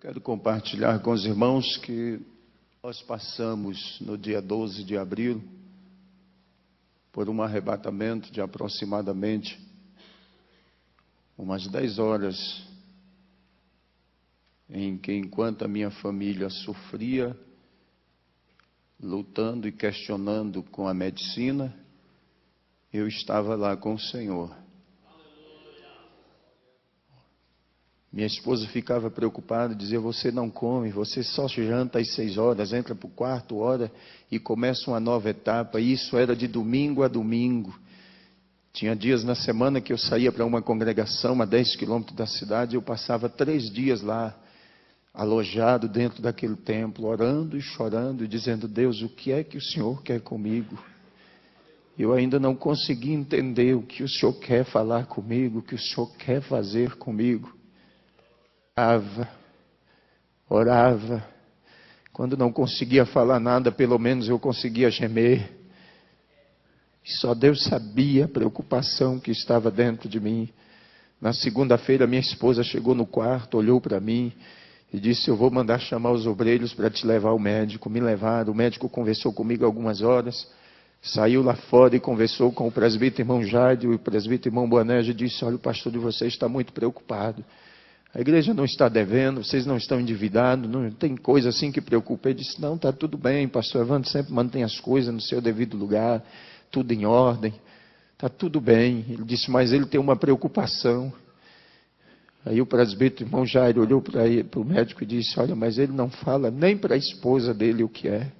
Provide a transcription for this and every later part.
Quero compartilhar com os irmãos que nós passamos no dia 12 de abril por um arrebatamento de aproximadamente umas 10 horas, em que, enquanto a minha família sofria, lutando e questionando com a medicina, eu estava lá com o Senhor. Minha esposa ficava preocupada, dizia: você não come, você só janta às 6 horas, entra para o quarto, ora e começa uma nova etapa. E isso era de domingo a domingo. Tinha dias na semana que eu saía para uma congregação a 10 quilômetros da cidade, eu passava 3 dias lá, alojado dentro daquele templo, orando e chorando e dizendo: Deus, o que é que o Senhor quer comigo? Eu ainda não consegui entender o que o Senhor quer falar comigo, o que o Senhor quer fazer comigo. Orava. Quando não conseguia falar nada, pelo menos eu conseguia gemer. E só Deus sabia a preocupação que estava dentro de mim. Na segunda-feira, minha esposa chegou no quarto, olhou para mim e disse: eu vou mandar chamar os obreiros para te levar ao médico. Me levaram, o médico conversou comigo algumas horas, saiu lá fora e conversou com o presbítero irmão Jairo e o presbítero irmão Boanerges e disse: olha, o pastor de vocês está muito preocupado. A igreja não está devendo, vocês não estão endividados, não tem coisa assim que preocupa. Ele disse: não, está tudo bem, pastor Evandro sempre mantém as coisas no seu devido lugar, tudo em ordem, está tudo bem. Ele disse: mas ele tem uma preocupação. Aí o presbítero irmão Jairo olhou para o médico e disse: olha, mas ele não fala nem para a esposa dele o que é.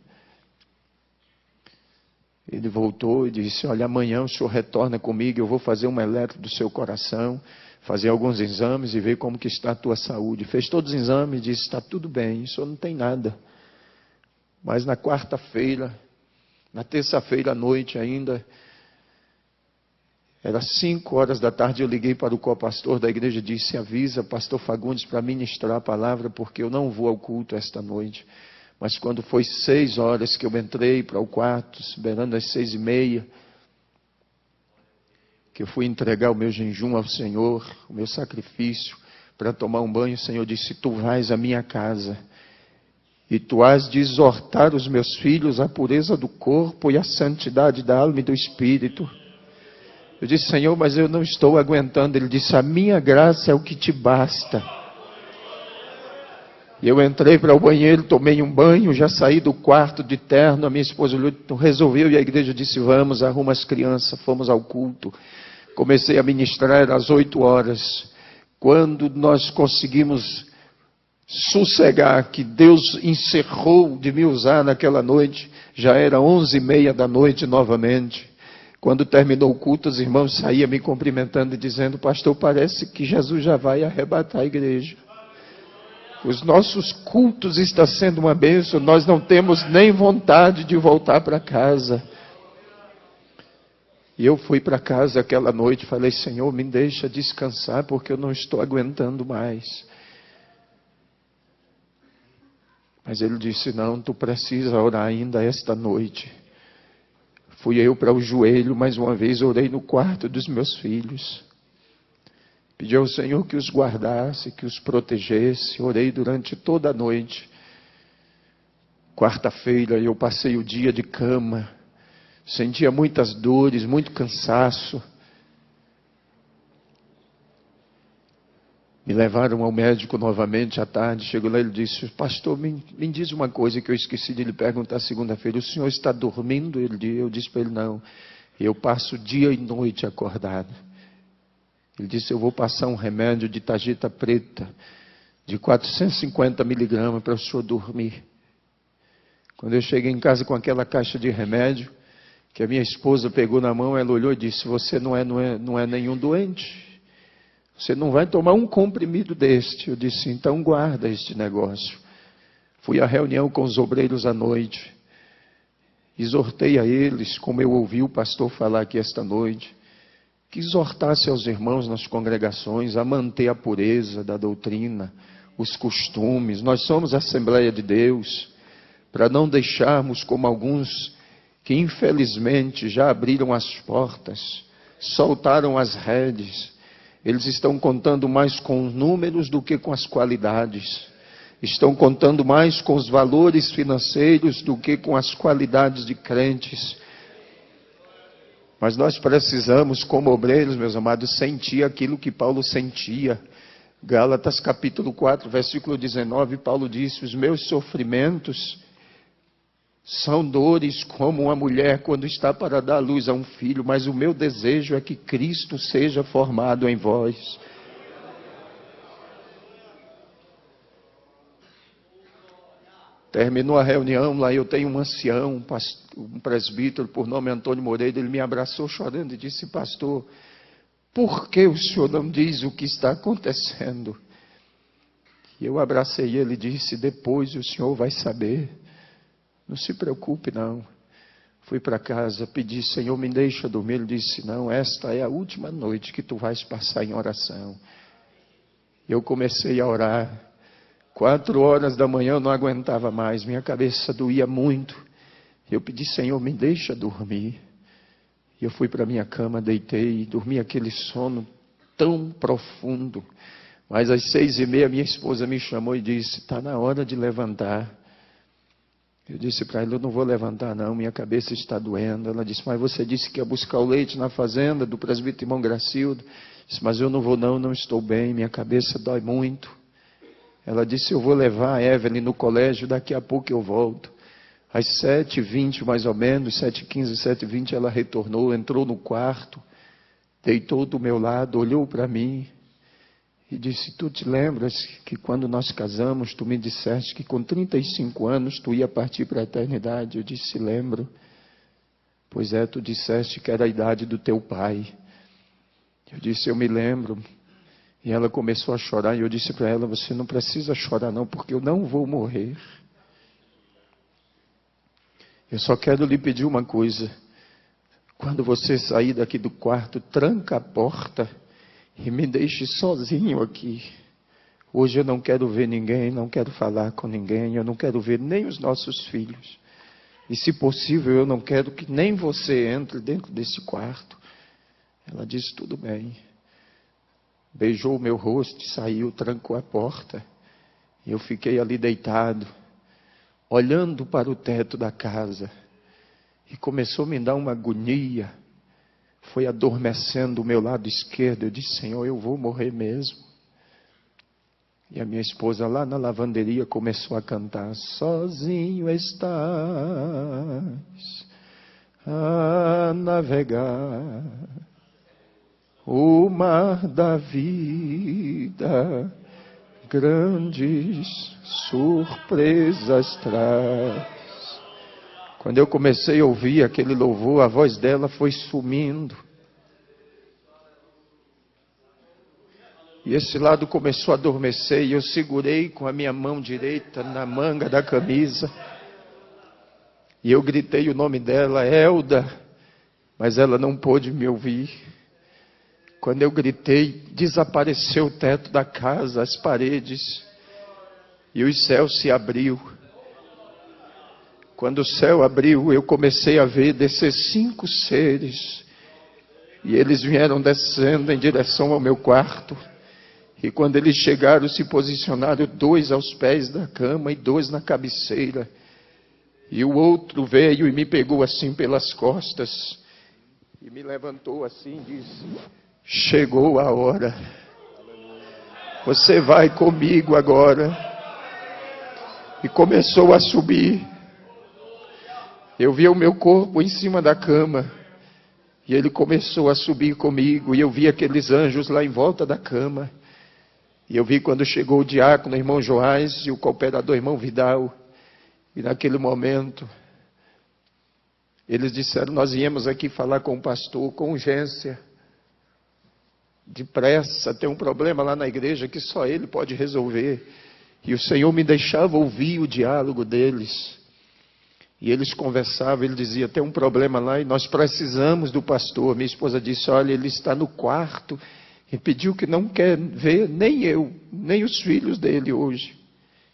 Ele voltou e disse: olha, amanhã o senhor retorna comigo, eu vou fazer uma eletro do seu coração, fazer alguns exames e ver como que está a tua saúde. Fez todos os exames e disse: está tudo bem, o senhor não tem nada. Mas na quarta-feira, na terça-feira à noite ainda, era 5 horas da tarde, eu liguei para o co-pastor da igreja e disse: avisa pastor Fagundes para ministrar a palavra, porque eu não vou ao culto esta noite. Mas quando foi 6 horas que eu entrei para o quarto, beirando às 6:30, que eu fui entregar o meu jejum ao Senhor, o meu sacrifício, para tomar um banho, o Senhor disse: tu vais à minha casa, e tu has de exortar os meus filhos à pureza do corpo e à santidade da alma e do espírito. Eu disse: Senhor, mas eu não estou aguentando. Ele disse: a minha graça é o que te basta. E eu entrei para o banheiro, tomei um banho, já saí do quarto de terno, a minha esposa resolveu e a igreja disse: vamos, arruma as crianças, fomos ao culto. Comecei a ministrar às 8 horas. Quando nós conseguimos sossegar, que Deus encerrou de me usar naquela noite, já era 11:30 da noite novamente. Quando terminou o culto, os irmãos saíam me cumprimentando e dizendo: pastor, parece que Jesus já vai arrebatar a igreja. Os nossos cultos estão sendo uma bênção, nós não temos nem vontade de voltar para casa. E eu fui para casa aquela noite e falei: Senhor, me deixa descansar, porque eu não estou aguentando mais. Mas ele disse: não, tu precisa orar ainda esta noite. Fui eu para o joelho, mais uma vez orei no quarto dos meus filhos. Pedi ao Senhor que os guardasse, que os protegesse. Orei durante toda a noite. Quarta-feira eu passei o dia de cama. Sentia muitas dores, muito cansaço. Me levaram ao médico novamente à tarde. Chegou lá e ele disse: pastor, me diz uma coisa que eu esqueci de lhe perguntar segunda-feira. O senhor está dormindo? Eu disse para ele: não. Eu passo dia e noite acordado. Ele disse: eu vou passar um remédio de tarjeta preta, de 450 miligramas para o senhor dormir. Quando eu cheguei em casa com aquela caixa de remédio, que a minha esposa pegou na mão, ela olhou e disse: você não é nenhum doente. Você não vai tomar um comprimido deste. Eu disse: então guarda este negócio. Fui à reunião com os obreiros à noite. Exortei a eles, como eu ouvi o pastor falar aqui esta noite, que exortasse aos irmãos nas congregações a manter a pureza da doutrina, os costumes. Nós somos a Assembleia de Deus, para não deixarmos como alguns que infelizmente já abriram as portas, soltaram as redes. Eles estão contando mais com os números do que com as qualidades. estão contando mais com os valores financeiros do que com as qualidades de crentes. Mas nós precisamos, como obreiros, meus amados, sentir aquilo que Paulo sentia. Gálatas capítulo 4, versículo 19, Paulo disse: os meus sofrimentos são dores como uma mulher quando está para dar luz a um filho, mas o meu desejo é que Cristo seja formado em vós. Terminou a reunião, lá eu tenho um ancião, um presbítero por nome Antônio Moreira, ele me abraçou chorando e disse: pastor, por que o senhor não diz o que está acontecendo? E eu abracei ele e disse: depois o senhor vai saber. Não se preocupe não. Fui para casa, pedi: Senhor, me deixa dormir. Ele disse: não, esta é a última noite que tu vais passar em oração. Eu comecei a orar. 4 horas da manhã eu não aguentava mais, minha cabeça doía muito. Eu pedi: Senhor, me deixa dormir. E eu fui para minha cama, deitei e dormi aquele sono tão profundo. Mas às 6h30 minha esposa me chamou e disse: está na hora de levantar. Eu disse para ela: eu não vou levantar não, minha cabeça está doendo. Ela disse: mas você disse que ia buscar o leite na fazenda do presbítero irmão Gracildo. Eu disse: mas eu não vou não, não estou bem, minha cabeça dói muito. Ela disse: eu vou levar a Evelyn no colégio, daqui a pouco eu volto. Às 7h20 mais ou menos, 7h15, 7h20 ela retornou, entrou no quarto, deitou do meu lado, olhou para mim e disse: tu te lembras que quando nós casamos, tu me disseste que com 35 anos tu ia partir para a eternidade? Eu disse: lembro. Pois é, tu disseste que era a idade do teu pai. Eu disse: eu me lembro. E ela começou a chorar e eu disse para ela: você não precisa chorar não, porque eu não vou morrer. Eu só quero lhe pedir uma coisa. Quando você sair daqui do quarto, tranca a porta e me deixe sozinho aqui. Hoje eu não quero ver ninguém, não quero falar com ninguém, eu não quero ver nem os nossos filhos. E se possível, eu não quero que nem você entre dentro desse quarto. Ela disse: tudo bem. Beijou o meu rosto e saiu, trancou a porta. E eu fiquei ali deitado, olhando para o teto da casa. E começou a me dar uma agonia. Foi adormecendo o meu lado esquerdo. Eu disse: Senhor, eu vou morrer mesmo. E a minha esposa lá na lavanderia começou a cantar: sozinho estás a navegar o mar da vida, grandes surpresas traz. Quando eu comecei a ouvir aquele louvor, a voz dela foi sumindo. E esse lado começou a adormecer e eu segurei com a minha mão direita na manga da camisa. E eu gritei o nome dela: Elda. Mas ela não pôde me ouvir. Quando eu gritei, desapareceu o teto da casa, as paredes. E o céu se abriu. Quando o céu abriu, eu comecei a ver descer 5 seres. E eles vieram descendo em direção ao meu quarto. E quando eles chegaram, se posicionaram 2 aos pés da cama e 2 na cabeceira. E o outro veio e me pegou assim pelas costas. E me levantou assim e disse: chegou a hora. Você vai comigo agora. E começou a subir. Eu vi o meu corpo em cima da cama. E ele começou a subir comigo. E eu vi aqueles anjos lá em volta da cama. E eu vi quando chegou o diácono, o irmão Joás, e o cooperador, irmão Vidal. E naquele momento, eles disseram: nós viemos aqui falar com o pastor, com urgência. Depressa, tem um problema lá na igreja que só ele pode resolver. E o Senhor me deixava ouvir o diálogo deles. E eles conversavam, ele dizia: tem um problema lá e nós precisamos do pastor. Minha esposa disse: olha, ele está no quarto e pediu que não quer ver nem eu, nem os filhos dele hoje.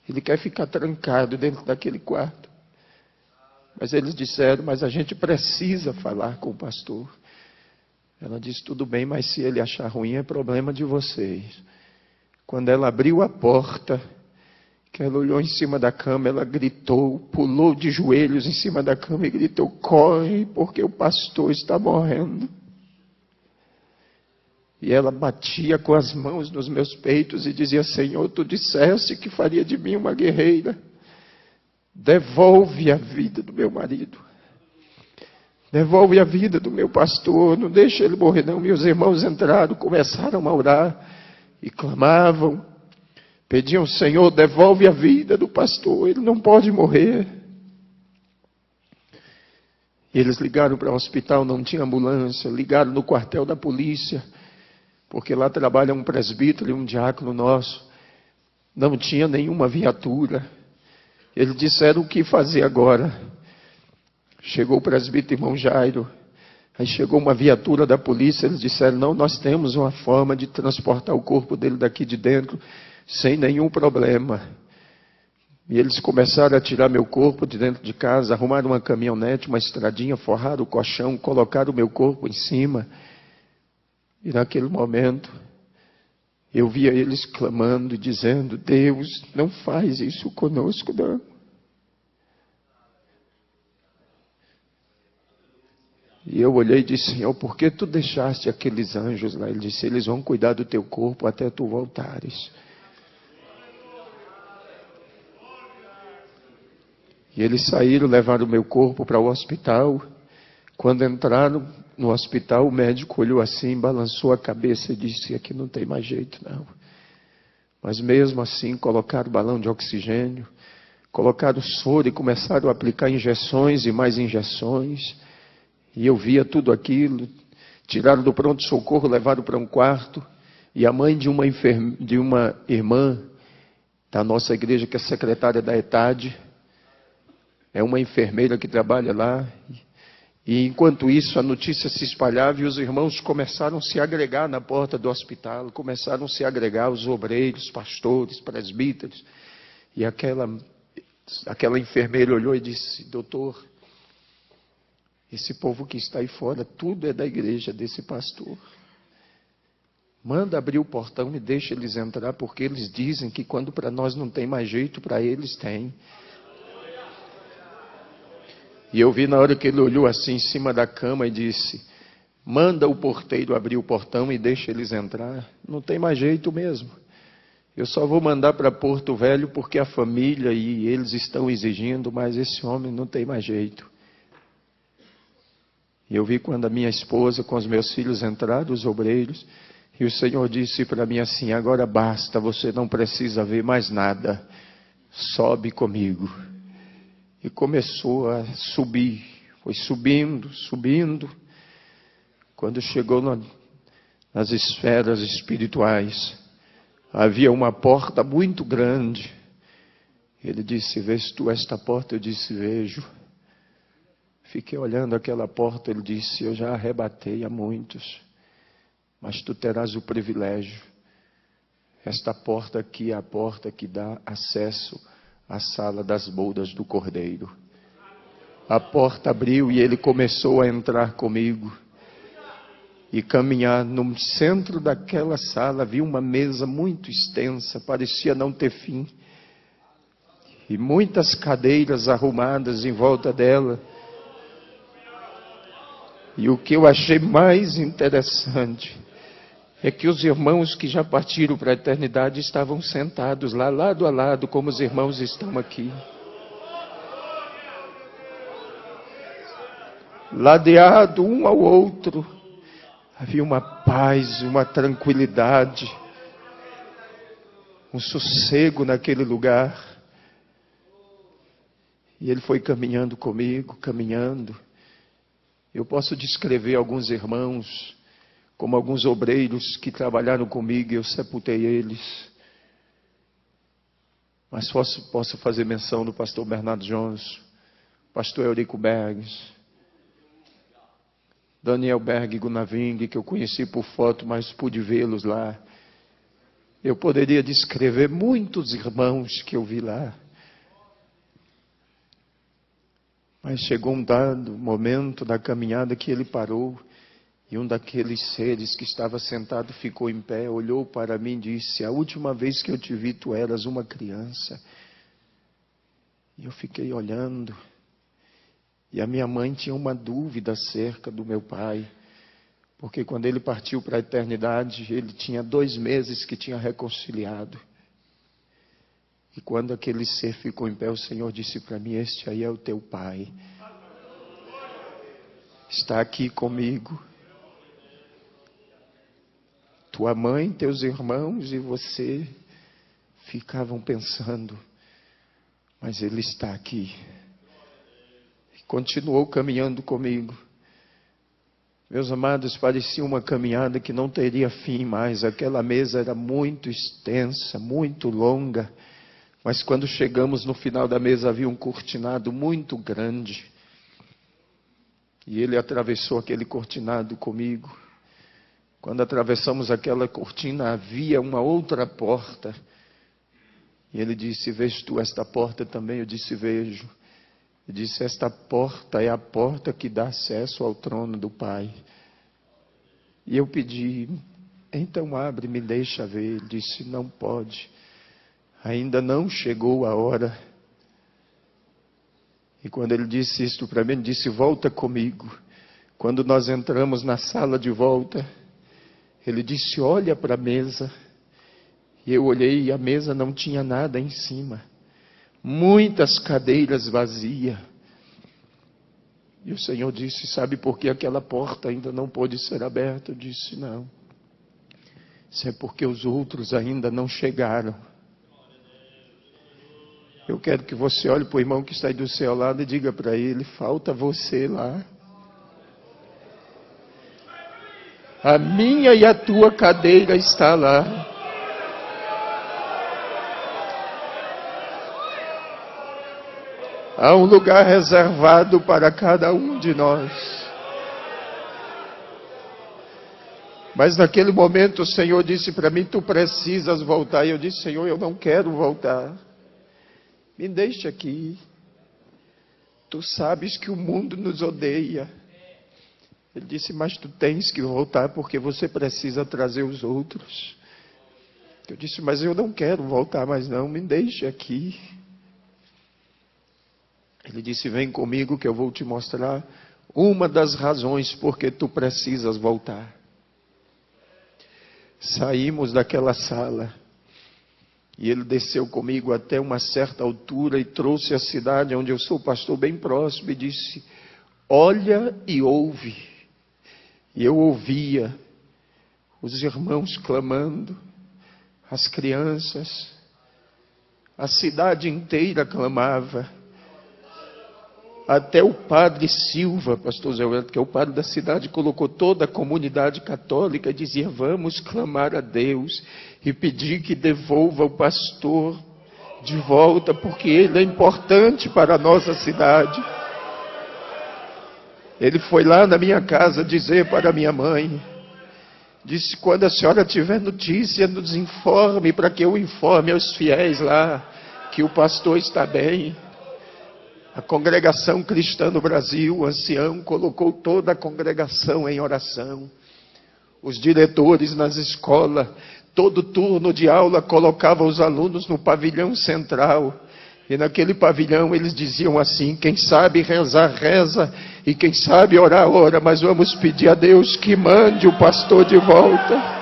Ele quer ficar trancado dentro daquele quarto. Mas eles disseram: mas a gente precisa falar com o pastor. Ela disse: tudo bem, mas se ele achar ruim é problema de vocês. Quando ela abriu a porta, que Ela olhou em cima da cama, ela gritou, pulou de joelhos em cima da cama e gritou: corre, porque o pastor está morrendo. E ela batia com as mãos nos meus peitos e dizia: Senhor, tu disseste que faria de mim uma guerreira. Devolve a vida do meu marido. Devolve a vida do meu pastor. Não deixa ele morrer não. Meus irmãos entraram, começaram a orar e clamavam. Pediam: Senhor, devolve a vida do pastor. Ele não pode morrer. E eles ligaram para o hospital, não tinha ambulância. Ligaram no quartel da polícia, porque lá trabalha um presbítero e um diácono nosso. Não tinha nenhuma viatura. Eles disseram: o que fazer agora? Chegou o presbítero irmão Jairo. Aí chegou uma viatura da polícia. Eles disseram: não, nós temos uma forma de transportar o corpo dele daqui de dentro sem nenhum problema. E eles começaram a tirar meu corpo de dentro de casa, arrumaram uma caminhonete, uma estradinha, forraram o colchão, colocaram o meu corpo em cima. E naquele momento, eu via eles clamando e dizendo: Deus, não faz isso conosco, não. E eu olhei e disse: Senhor, por que tu deixaste aqueles anjos lá? Ele disse: eles vão cuidar do teu corpo até tu voltares. E eles saíram, levaram o meu corpo para o hospital. Quando entraram no hospital, o médico olhou assim, balançou a cabeça e disse: aqui não tem mais jeito não. Mas mesmo assim colocaram balão de oxigênio, colocaram soro e começaram a aplicar injeções e mais injeções. E eu via tudo aquilo. Tiraram do pronto-socorro, levaram para um quarto. E a mãe de uma irmã da nossa igreja, que é secretária da ETAD, é uma enfermeira que trabalha lá. E enquanto isso, a notícia se espalhava e os irmãos começaram a se agregar na porta do hospital. Começaram a se agregar os obreiros, pastores, presbíteros. E aquela enfermeira olhou e disse: doutor, esse povo que está aí fora, tudo é da igreja desse pastor. Manda abrir o portão e deixa eles entrar, porque eles dizem que quando para nós não tem mais jeito, para eles tem. E eu vi na hora que ele olhou assim em cima da cama e disse: manda o porteiro abrir o portão e deixa eles entrar. Não tem mais jeito mesmo. Eu só vou mandar para Porto Velho porque a família e eles estão exigindo, mas esse homem não tem mais jeito. E eu vi quando a minha esposa com os meus filhos entraram, os obreiros, e o Senhor disse para mim assim: agora basta, você não precisa ver mais nada. Sobe comigo. E começou a subir, foi subindo, subindo. Quando chegou nas esferas espirituais, havia uma porta muito grande. Ele disse: vês tu esta porta? Eu disse: vejo. Fiquei olhando aquela porta. Ele disse: eu já arrebatei a muitos, mas tu terás o privilégio. Esta porta aqui é a porta que dá acesso a sala das bodas do Cordeiro. A porta abriu e ele começou a entrar comigo e caminhar. No centro daquela sala havia uma mesa muito extensa, parecia não ter fim, e muitas cadeiras arrumadas em volta dela. E o que eu achei mais interessante é que os irmãos que já partiram para a eternidade estavam sentados lá, lado a lado, como os irmãos estão aqui. Ladeado um ao outro, havia uma paz, uma tranquilidade, um sossego naquele lugar. E ele foi caminhando comigo, caminhando. Eu posso descrever alguns irmãos, como alguns obreiros que trabalharam comigo, e eu sepultei eles. Mas posso fazer menção do pastor Bernardo Jones, pastor Eurico Bergs, Daniel Berg Gunaving, que eu conheci por foto, mas pude vê-los lá. Eu poderia descrever muitos irmãos que eu vi lá. Mas chegou um dado momento da caminhada que ele parou. E um daqueles seres que estava sentado ficou em pé, olhou para mim e disse: a última vez que eu te vi, tu eras uma criança. E eu fiquei olhando. E a minha mãe tinha uma dúvida acerca do meu pai. Porque quando ele partiu para a eternidade, ele tinha 2 meses que tinha reconciliado. E quando aquele ser ficou em pé, o Senhor disse para mim: este aí é o teu pai. Está aqui comigo. Tua mãe, teus irmãos e você ficavam pensando, mas ele está aqui. E continuou caminhando comigo. Meus amados, parecia uma caminhada que não teria fim mais. Aquela mesa era muito extensa, muito longa. Mas quando chegamos no final da mesa, havia um cortinado muito grande. E ele atravessou aquele cortinado comigo. Quando atravessamos aquela cortina, havia uma outra porta. E ele disse: vês tu esta porta também? Eu disse: vejo. Ele disse: esta porta é a porta que dá acesso ao trono do Pai. E eu pedi: então abre, me deixa ver. Ele disse: não pode. Ainda não chegou a hora. E quando ele disse isto para mim, ele disse: volta comigo. Quando nós entramos na sala de volta, ele disse: olha para a mesa. E eu olhei e a mesa não tinha nada em cima. Muitas cadeiras vazias. E o Senhor disse: sabe por que aquela porta ainda não pôde ser aberta? Eu disse: não. Isso é porque os outros ainda não chegaram. Eu quero que você olhe para o irmão que está aí do seu lado e diga para ele: falta você lá. A minha e a tua cadeira está lá. Há um lugar reservado para cada um de nós. Mas naquele momento o Senhor disse para mim: tu precisas voltar. E eu disse: Senhor, eu não quero voltar. Me deixa aqui. Tu sabes que o mundo nos odeia. Ele disse: mas tu tens que voltar porque você precisa trazer os outros. Eu disse: mas eu não quero voltar mais não, me deixa aqui. Ele disse: vem comigo que eu vou te mostrar uma das razões porque tu precisas voltar. Saímos daquela sala. E ele desceu comigo até uma certa altura e trouxe a cidade onde eu sou pastor bem próximo e disse: olha e ouve. E eu ouvia os irmãos clamando, as crianças, a cidade inteira clamava. Até o padre Silva, pastor Zé Wellington, que é o padre da cidade, colocou toda a comunidade católica e dizia: vamos clamar a Deus e pedir que devolva o pastor de volta, porque ele é importante para a nossa cidade. Ele foi lá na minha casa dizer para a minha mãe, disse: quando a senhora tiver notícia, nos informe, para que eu informe aos fiéis lá, que o pastor está bem. A congregação cristã no Brasil, o ancião, colocou toda a congregação em oração. Os diretores nas escolas, todo turno de aula, colocavam os alunos no pavilhão central. E naquele pavilhão eles diziam assim: quem sabe rezar, reza, e quem sabe orar, ora, mas vamos pedir a Deus que mande o pastor de volta.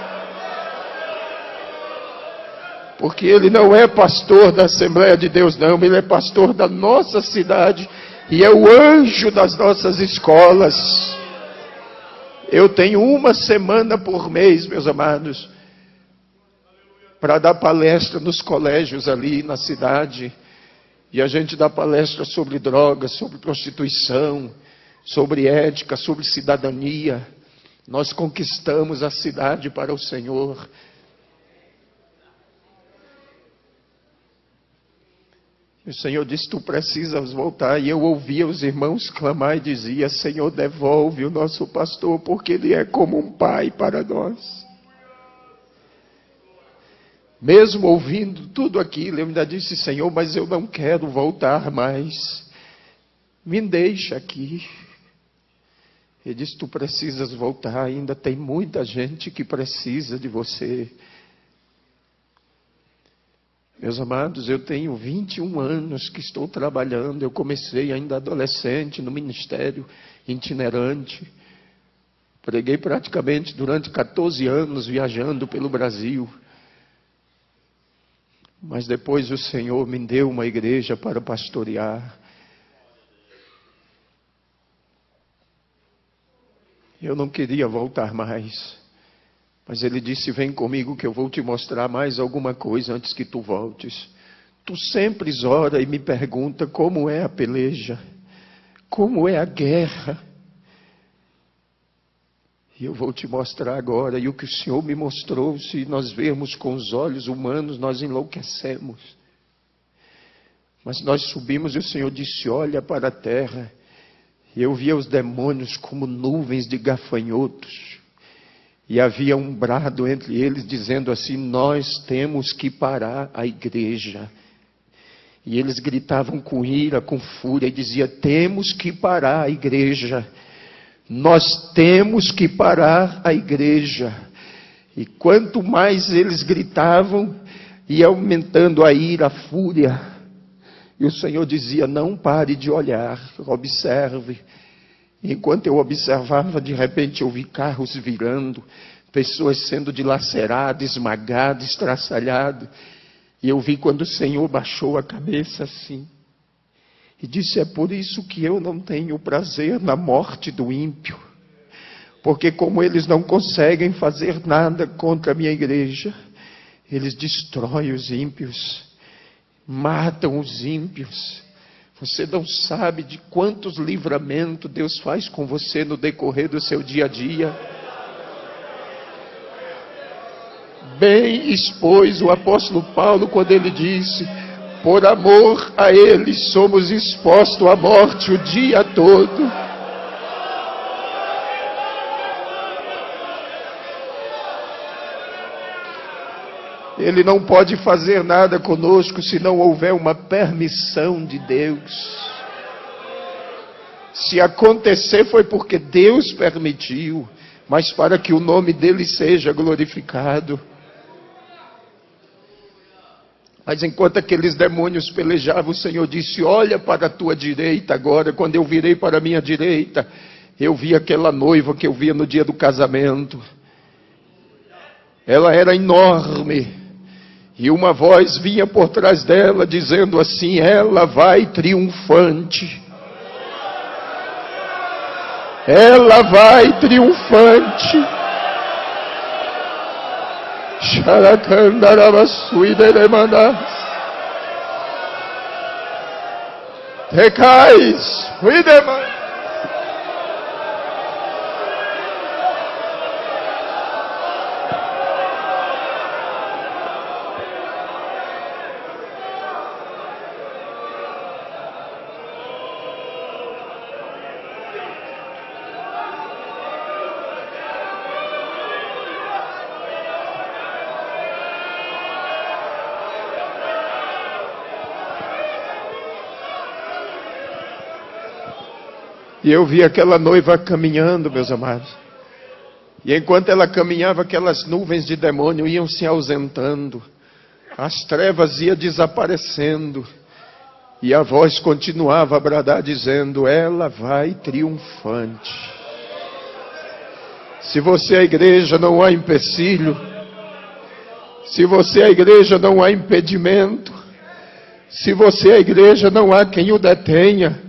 Porque ele não é pastor da Assembleia de Deus, não. Ele é pastor da nossa cidade. E é o anjo das nossas escolas. Eu tenho 1 semana por mês, meus amados, para dar palestra nos colégios ali na cidade. E a gente dá palestra sobre drogas, sobre prostituição, sobre ética, sobre cidadania. Nós conquistamos a cidade para o Senhor. O Senhor disse: tu precisas voltar. E eu ouvia os irmãos clamar e dizia: Senhor, devolve o nosso pastor, porque ele é como um pai para nós. Mesmo ouvindo tudo aquilo, eu ainda disse: Senhor, mas eu não quero voltar mais. Me deixa aqui. Ele disse: tu precisas voltar, ainda tem muita gente que precisa de você. Meus amados, eu tenho 21 anos que estou trabalhando. Eu comecei ainda adolescente no ministério itinerante. Preguei praticamente durante 14 anos viajando pelo Brasil. Mas depois o Senhor me deu uma igreja para pastorear. Eu não queria voltar mais. Mas Ele disse, vem comigo que eu vou te mostrar mais alguma coisa antes que tu voltes. Tu sempre ora e me pergunta como é a peleja, como é a guerra. E eu vou te mostrar agora. E o que o Senhor me mostrou, se nós vermos com os olhos humanos, nós enlouquecemos. Mas nós subimos e o Senhor disse, olha para a terra. E eu via os demônios como nuvens de gafanhotos. E havia um brado entre eles dizendo assim, nós temos que parar a igreja. E eles gritavam com ira, com fúria, e diziam, temos que parar a igreja. Nós temos que parar a igreja. E quanto mais eles gritavam, ia aumentando a ira, a fúria. E o Senhor dizia, não pare de olhar, observe. Enquanto eu observava, de repente eu vi carros virando, pessoas sendo dilaceradas, esmagadas, estraçalhadas. E eu vi quando o Senhor baixou a cabeça assim. E disse, é por isso que eu não tenho prazer na morte do ímpio. Porque como eles não conseguem fazer nada contra a minha igreja, eles destroem os ímpios, matam os ímpios. Você não sabe de quantos livramentos Deus faz com você no decorrer do seu dia a dia. Bem expôs o apóstolo Paulo quando ele disse, por amor a ele somos expostos à morte o dia todo. Ele não pode fazer nada conosco se não houver uma permissão de Deus. Se acontecer foi porque Deus permitiu, mas para que o nome dele seja glorificado. Mas enquanto aqueles demônios pelejavam, o Senhor disse, olha para a tua direita agora. Quando eu virei para a minha direita, eu vi aquela noiva que eu via no dia do casamento. Ela era enorme. E uma voz vinha por trás dela, dizendo assim, ela vai triunfante. Ela vai triunfante. Recais, cuidema. E eu vi aquela noiva caminhando, meus amados. E enquanto ela caminhava, aquelas nuvens de demônio iam se ausentando. As trevas iam desaparecendo. E a voz continuava a bradar, dizendo, ela vai triunfante. Se você é a igreja, não há empecilho. Se você é a igreja, não há impedimento. Se você é a igreja, não há quem o detenha.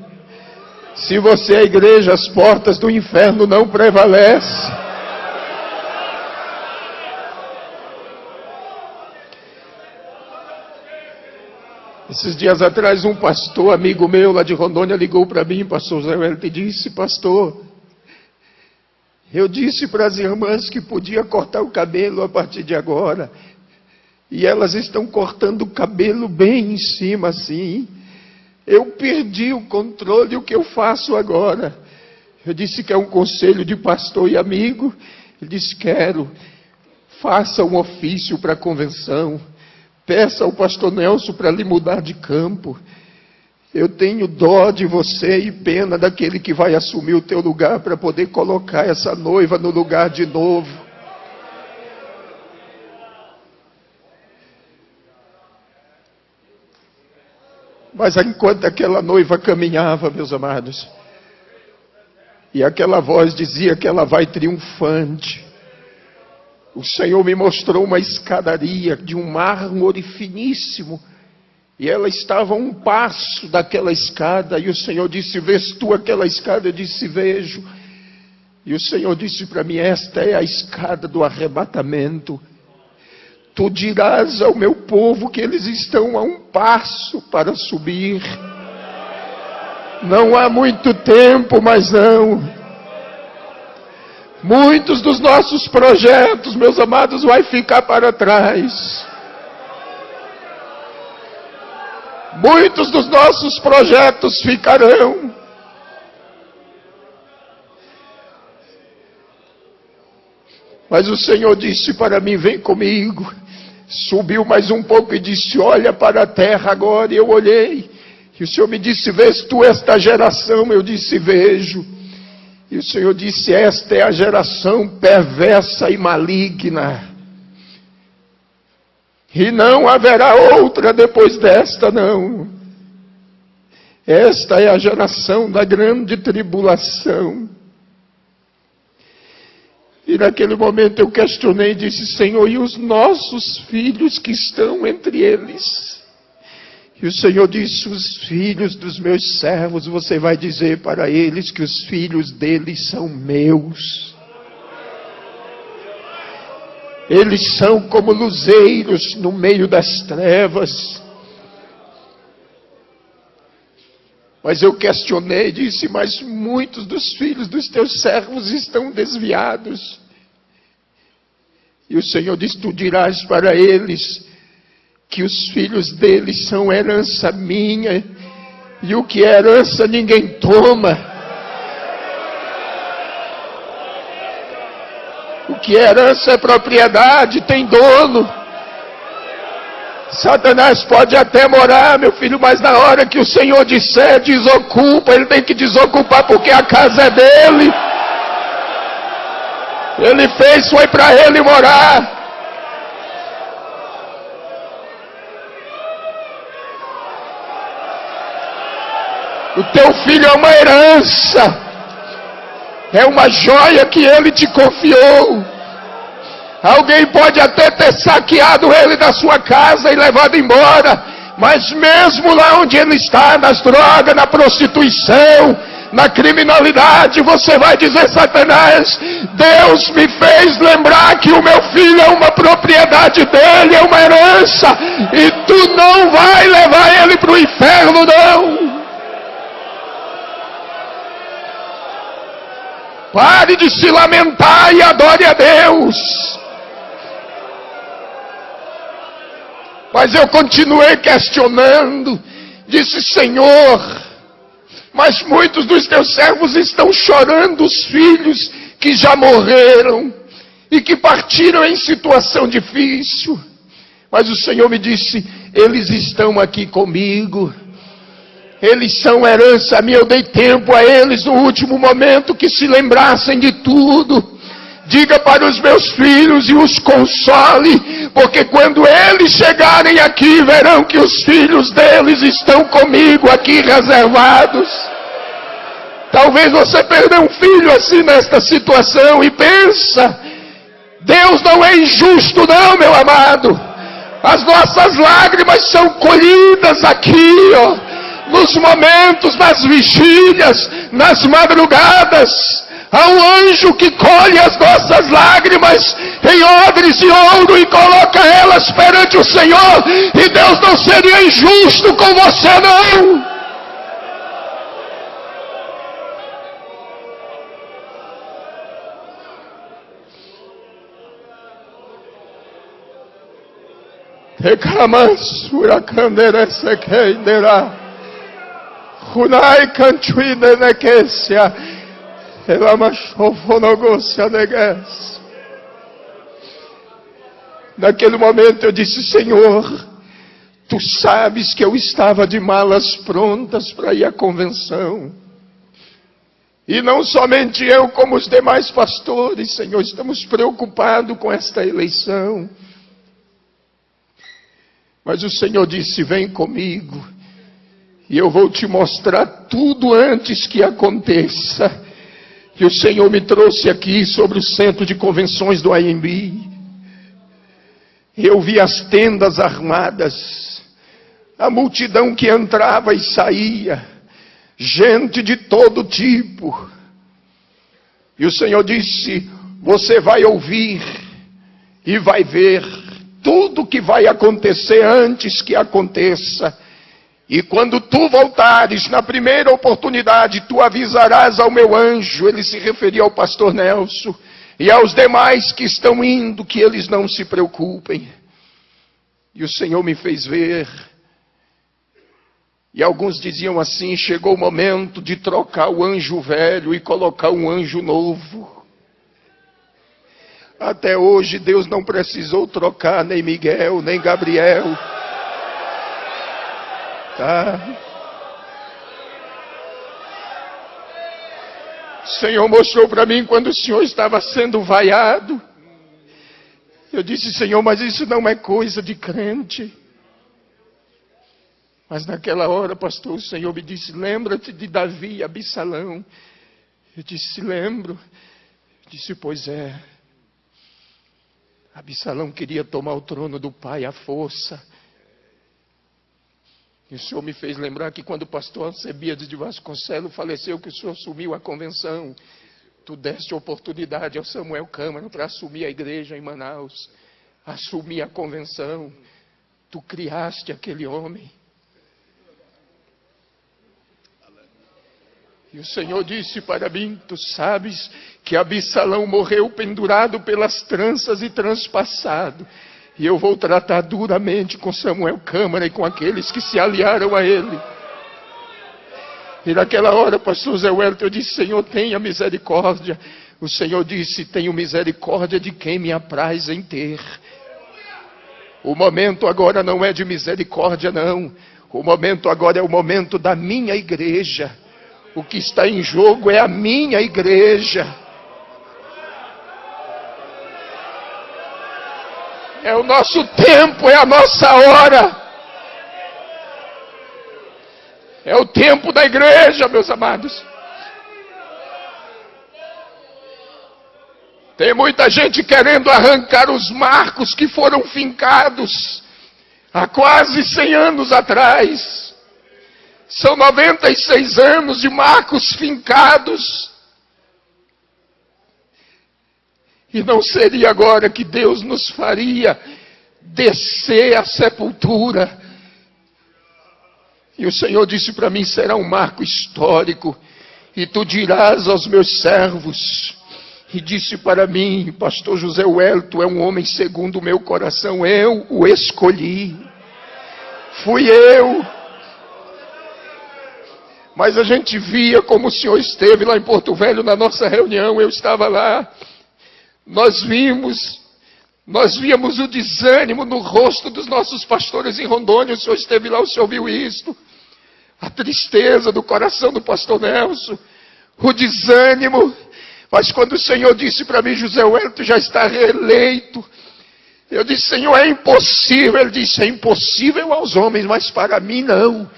Se você é a igreja, as portas do inferno não prevalecem. Esses dias atrás, um pastor, amigo meu lá de Rondônia, ligou para mim, pastor Zé Wellington, e disse, pastor, eu disse para as irmãs que podia cortar o cabelo a partir de agora. E elas estão cortando o cabelo bem em cima assim. Eu perdi o controle, o que eu faço agora? Eu disse que é um conselho de pastor e amigo. Ele disse, quero. Faça um ofício para a convenção. Peça ao pastor Nelson para lhe mudar de campo. Eu tenho dó de você e pena daquele que vai assumir o teu lugar para poder colocar essa noiva no lugar de novo. Mas enquanto aquela noiva caminhava, meus amados, e aquela voz dizia que ela vai triunfante, o Senhor me mostrou uma escadaria de um mármore finíssimo, e ela estava a um passo daquela escada, e o Senhor disse: vês tu aquela escada? Eu disse: vejo. E o Senhor disse para mim: esta é a escada do arrebatamento. Tu dirás ao meu povo que eles estão a um passo para subir. Não há muito tempo, mas não. Muitos dos nossos projetos, meus amados, vai ficar para trás. Muitos dos nossos projetos ficarão. Mas o Senhor disse para mim: vem comigo. Subiu mais um pouco e disse: olha para a terra agora. E eu olhei. E o Senhor me disse: vês tu esta geração? Eu disse: vejo. E o Senhor disse: esta é a geração perversa e maligna. E não haverá outra depois desta, não. Esta é a geração da grande tribulação. E naquele momento eu questionei e disse: Senhor, e os nossos filhos que estão entre eles? E o Senhor disse: os filhos dos meus servos, você vai dizer para eles que os filhos deles são meus. Eles são como luzeiros no meio das trevas. Mas eu questionei e disse: mas muitos dos filhos dos teus servos estão desviados. E o Senhor disse: tu dirás para eles que os filhos deles são herança minha, e o que é herança ninguém toma. O que é herança é propriedade, tem dono. Satanás pode até morar, meu filho, mas na hora que o Senhor disser desocupa, ele tem que desocupar, porque a casa é dele. Ele fez, foi para ele morar. O teu filho é uma herança. É uma joia que ele te confiou. Alguém pode até ter saqueado ele da sua casa e levado embora, mas mesmo lá onde ele está, nas drogas, na prostituição, na criminalidade, você vai dizer: Satanás, Deus me fez lembrar que o meu filho é uma propriedade dele, é uma herança, e tu não vai levar ele para o inferno, não. Pare de se lamentar e adore a Deus. Mas eu continuei questionando. Disse: Senhor, mas muitos dos teus servos estão chorando os filhos que já morreram e que partiram em situação difícil. Mas o Senhor me disse: eles estão aqui comigo. Eles são herança minha. Eu dei tempo a eles no último momento que se lembrassem de tudo. Diga para os meus filhos e os console, porque quando eles chegarem aqui, verão que os filhos deles estão comigo aqui reservados. Talvez você perdeu um filho assim nesta situação e pensa: Deus não é injusto não, meu amado. As nossas lágrimas são colhidas aqui, ó. Nos momentos, nas vigílias, nas madrugadas, há um anjo que colhe as nossas lágrimas em odres de ouro e coloca elas perante o Senhor. E Deus não seria injusto com você, não. Reclamas, huracandere sequenderá. Hunai cantuine nequecia, elamashofonogosia negues. Naquele momento eu disse: Senhor, tu sabes que eu estava de malas prontas para ir à convenção. E não somente eu, como os demais pastores, Senhor, estamos preocupados com esta eleição. Mas o Senhor disse: vem comigo. E eu vou te mostrar tudo antes que aconteça. E o Senhor me trouxe aqui sobre o centro de convenções do AMB. Eu vi as tendas armadas, a multidão que entrava e saía, gente de todo tipo. E o Senhor disse: você vai ouvir e vai ver tudo que vai acontecer antes que aconteça. E quando tu voltares, na primeira oportunidade, tu avisarás ao meu anjo. Ele se referia ao pastor Nelson e aos demais que estão indo, que eles não se preocupem. E o Senhor me fez ver. E alguns diziam assim: chegou o momento de trocar o anjo velho e colocar um anjo novo. Até hoje Deus não precisou trocar nem Miguel, nem Gabriel. Tá? O Senhor mostrou para mim quando o Senhor estava sendo vaiado. Eu disse: Senhor, mas isso não é coisa de crente. Mas naquela hora, pastor, o Senhor me disse: lembra-te de Davi e Absalão. Eu disse: lembro. Eu disse: pois é. Absalão queria tomar o trono do pai à força. E o Senhor me fez lembrar que quando o pastor Alcebiades de Vasconcelos faleceu, que o Senhor assumiu a convenção, tu deste oportunidade ao Samuel Câmara para assumir a igreja em Manaus, assumir a convenção. Tu criaste aquele homem. E o Senhor disse para mim: tu sabes que Absalão morreu pendurado pelas tranças e transpassado. E eu vou tratar duramente com Samuel Câmara e com aqueles que se aliaram a ele. E naquela hora, pastor Zé Wellington, eu disse: Senhor, tenha misericórdia. O Senhor disse: tenho misericórdia de quem me apraz em ter. O momento agora não é de misericórdia, não. O momento agora é o momento da minha igreja. O que está em jogo é a minha igreja. É o nosso tempo, é a nossa hora. É o tempo da igreja, meus amados. Tem muita gente querendo arrancar os marcos que foram fincados há quase 100 anos atrás. São 96 anos de marcos fincados. E não seria agora que Deus nos faria descer à sepultura. E o Senhor disse para mim: será um marco histórico. E tu dirás aos meus servos. E disse para mim: pastor José Wellington é um homem segundo o meu coração. Eu o escolhi. Fui eu. Mas a gente via como o Senhor esteve lá em Porto Velho na nossa reunião. Eu estava lá. Nós víamos o desânimo no rosto dos nossos pastores em Rondônia. O Senhor esteve lá, o Senhor viu isto. A tristeza do coração do pastor Nelson. O desânimo. Mas quando o Senhor disse para mim: José Wellington já está reeleito. Eu disse: Senhor, é impossível. Ele disse: é impossível aos homens, mas para mim não.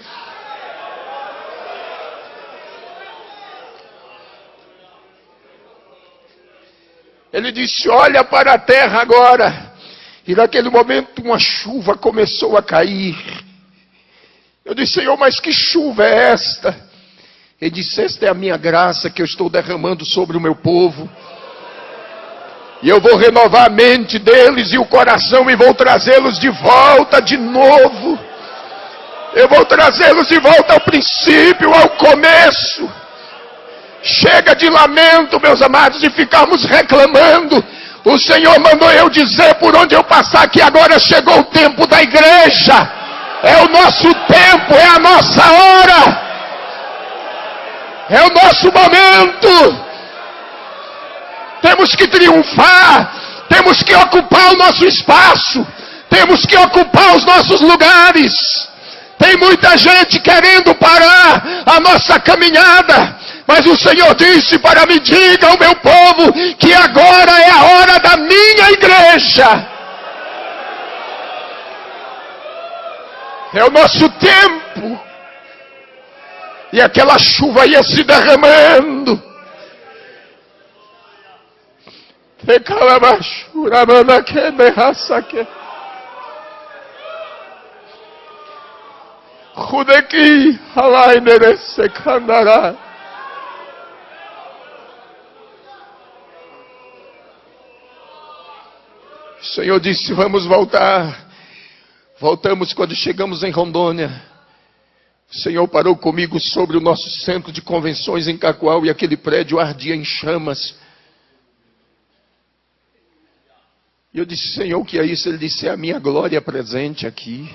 Ele disse: olha para a terra agora. E naquele momento uma chuva começou a cair. Eu disse: Senhor, mas que chuva é esta? Ele disse: esta é a minha graça que eu estou derramando sobre o meu povo. E eu vou renovar a mente deles e o coração e vou trazê-los de volta de novo. Eu vou trazê-los de volta ao princípio, ao começo. Chega de lamento, meus amados, de ficarmos reclamando. O Senhor mandou eu dizer por onde eu passar que agora chegou o tempo da igreja. É o nosso tempo, é a nossa hora. É o nosso momento. Temos que triunfar. Temos que ocupar o nosso espaço. Temos que ocupar os nossos lugares. Tem muita gente querendo parar a nossa caminhada. Mas o Senhor disse para mim: diga ao meu povo que agora é a hora da minha igreja. É o nosso tempo. E aquela chuva ia se derramando. Rudeki halainere sekandara. O Senhor disse: vamos voltar. Voltamos quando chegamos em Rondônia. O Senhor parou comigo sobre o nosso centro de convenções em Cacoal e aquele prédio ardia em chamas. E eu disse: Senhor, o que é isso? Ele disse: é a minha glória presente aqui.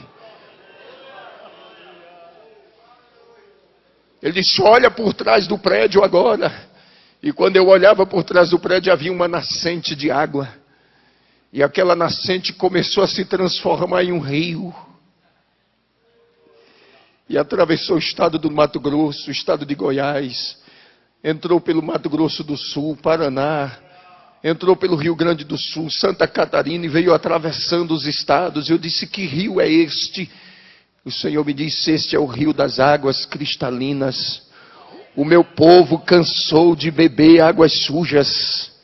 Ele disse: olha por trás do prédio agora. E quando eu olhava por trás do prédio havia uma nascente de água. E aquela nascente começou a se transformar em um rio. E atravessou o estado do Mato Grosso, o estado de Goiás. Entrou pelo Mato Grosso do Sul, Paraná. Entrou pelo Rio Grande do Sul, Santa Catarina e veio atravessando os estados. Eu disse: que rio é este? O Senhor me disse: este é o rio das águas cristalinas. O meu povo cansou de beber águas sujas.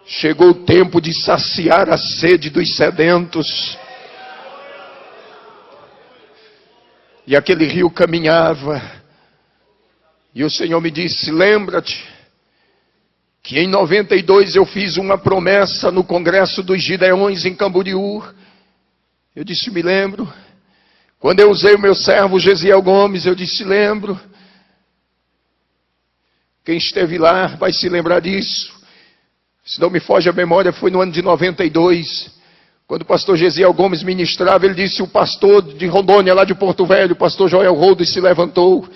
Chegou o tempo de saciar a sede dos sedentos. E aquele rio caminhava. E o Senhor me disse: lembra-te que em 92 eu fiz uma promessa no Congresso dos Gideões em Camboriú. Eu disse: me lembro. Quando eu usei o meu servo Gesiel Gomes, eu disse: lembro. Quem esteve lá vai se lembrar disso. Se não me foge a memória, foi no ano de 92. Quando o pastor Gesiel Gomes ministrava, ele disse: o pastor de Rondônia, lá de Porto Velho, o pastor Joel Rodas, se levantou.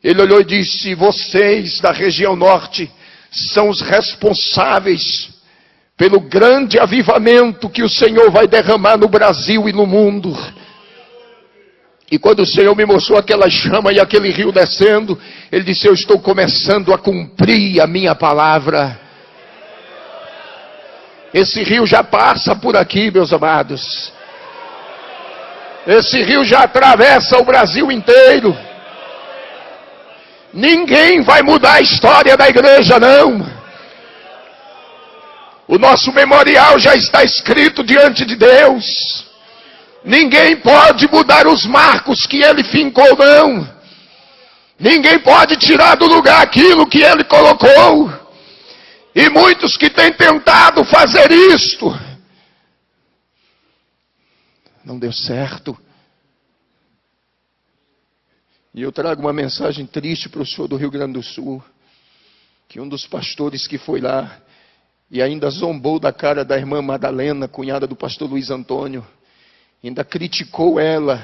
Ele olhou e disse: vocês da região norte são os responsáveis pelo grande avivamento que o Senhor vai derramar no Brasil e no mundo. E quando o Senhor me mostrou aquela chama e aquele rio descendo, Ele disse: eu estou começando a cumprir a minha palavra. Esse rio já passa por aqui, meus amados. Esse rio já atravessa o Brasil inteiro. Ninguém vai mudar a história da igreja, não. O nosso memorial já está escrito diante de Deus. Ninguém pode mudar os marcos que Ele fincou, não. Ninguém pode tirar do lugar aquilo que Ele colocou. E muitos que têm tentado fazer isto, não deu certo. E eu trago uma mensagem triste para o senhor do Rio Grande do Sul, que um dos pastores que foi lá, e ainda zombou da cara da irmã Madalena, cunhada do pastor Luiz Antônio, ainda criticou ela,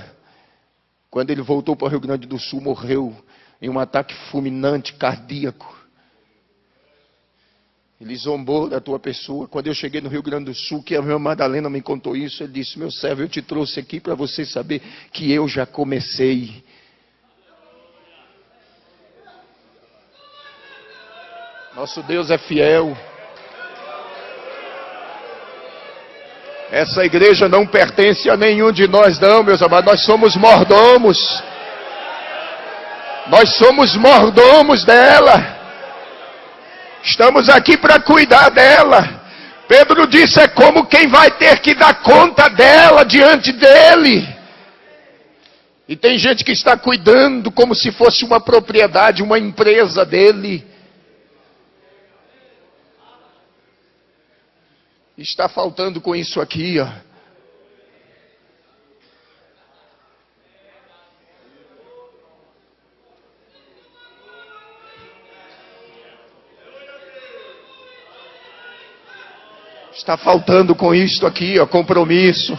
quando ele voltou para o Rio Grande do Sul, morreu em um ataque fulminante, cardíaco. Ele zombou da tua pessoa. Quando eu cheguei no Rio Grande do Sul, que a minha Madalena me contou isso, ele disse: meu servo, eu te trouxe aqui para você saber que eu já comecei. Nosso Deus é fiel. Essa igreja não pertence a nenhum de nós, não, meus amados. Nós somos mordomos. Nós somos mordomos dela. Estamos aqui para cuidar dela. Pedro disse: é como quem vai ter que dar conta dela diante dele. E tem gente que está cuidando como se fosse uma propriedade, uma empresa dele. Está faltando com isso aqui, ó. Está faltando com isto aqui, ó, compromisso.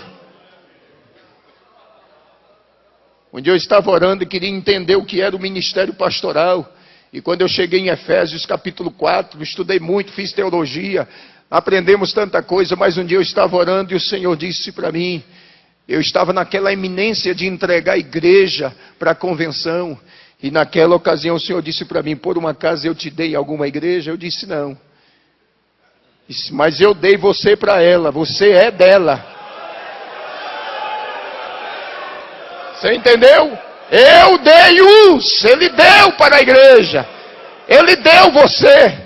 Um dia eu estava orando e queria entender o que era o ministério pastoral. E quando eu cheguei em Efésios capítulo 4, estudei muito, fiz teologia, aprendemos tanta coisa, mas um dia eu estava orando e o Senhor disse para mim, eu estava naquela iminência de entregar a igreja para a convenção, e naquela ocasião o Senhor disse para mim: por uma acaso eu te dei alguma igreja? Eu disse: não. Disse: mas eu dei você para ela, você é dela. Você entendeu? Eu dei uns, Ele deu para a igreja. Ele deu você.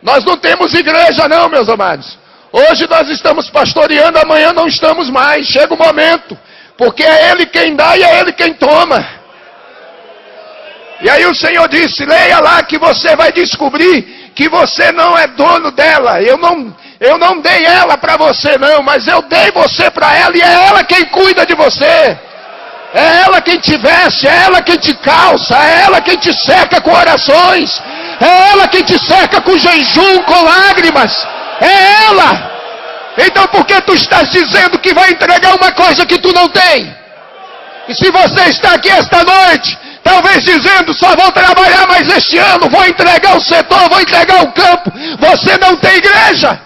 Nós não temos igreja não, meus amados. Hoje nós estamos pastoreando, amanhã não estamos mais. Chega o momento, porque é Ele quem dá e é Ele quem toma. E aí o Senhor disse, leia lá que você vai descobrir que você não é dono dela. Eu não dei ela para você não, mas eu dei você para ela e é ela quem cuida de você. É ela quem te veste, é ela quem te calça, é ela quem te cerca com orações, é ela quem te cerca com jejum, com lágrimas, é ela. Então por que tu estás dizendo que vai entregar uma coisa que tu não tem? E se você está aqui esta noite, talvez dizendo, só vou trabalhar mais este ano, vou entregar o setor, vou entregar o campo, você não tem igreja,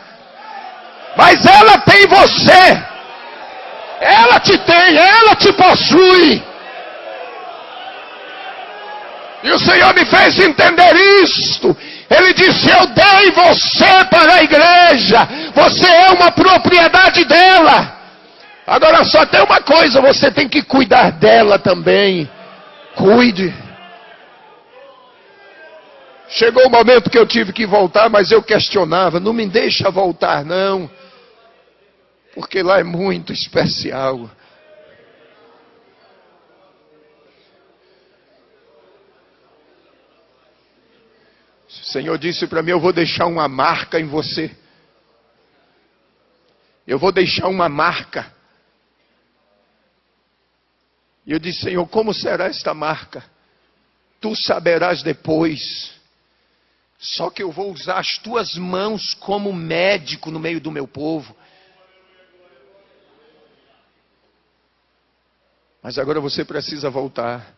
mas ela tem você. Ela te tem, ela te possui. E o Senhor me fez entender isto. Ele disse, eu dei você para a igreja. Você é uma propriedade dela. Agora só tem uma coisa, você tem que cuidar dela também. Cuide. Chegou o momento que eu tive que voltar, mas eu questionava, não me deixa voltar não. Porque lá é muito especial. O Senhor disse para mim, eu vou deixar uma marca em você. Eu vou deixar uma marca. E eu disse, Senhor, como será esta marca? Tu saberás depois. Só que eu vou usar as tuas mãos como médico no meio do meu povo. Mas agora você precisa voltar.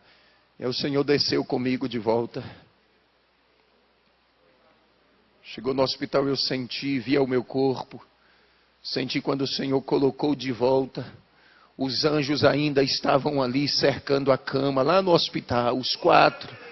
E o Senhor desceu comigo de volta. Chegou no hospital, eu senti, via o meu corpo. Senti quando o Senhor colocou de volta. Os anjos ainda estavam ali cercando a cama, lá no hospital, os 4.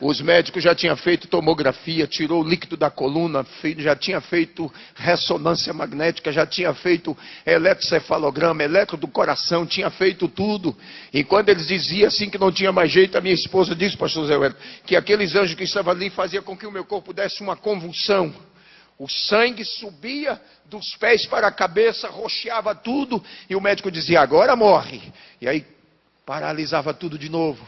Os médicos já tinham feito tomografia, tirou o líquido da coluna, já tinha feito ressonância magnética, já tinha feito eletrocefalograma, eletro do coração, tinha feito tudo. E quando eles diziam assim que não tinha mais jeito, a minha esposa disse, pastor Zé Wellington, que aqueles anjos que estavam ali faziam com que o meu corpo desse uma convulsão. O sangue subia dos pés para a cabeça, roxeava tudo, e o médico dizia, agora morre. E aí paralisava tudo de novo.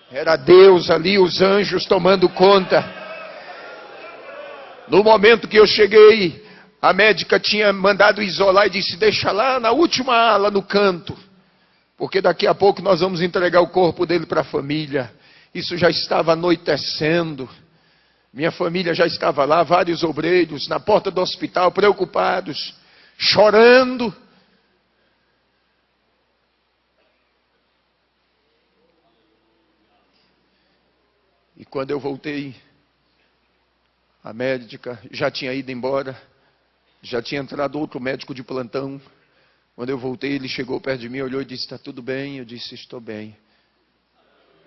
Era Deus ali, os anjos tomando conta. No momento que eu cheguei, a médica tinha mandado isolar e disse, deixa lá na última ala, no canto. Porque daqui a pouco nós vamos entregar o corpo dele para a família. Isso já estava anoitecendo. Minha família já estava lá, vários obreiros, na porta do hospital, preocupados, chorando. E quando eu voltei, a médica já tinha ido embora, já tinha entrado outro médico de plantão. Quando eu voltei, ele chegou perto de mim, olhou e disse, está tudo bem? Eu disse, estou bem.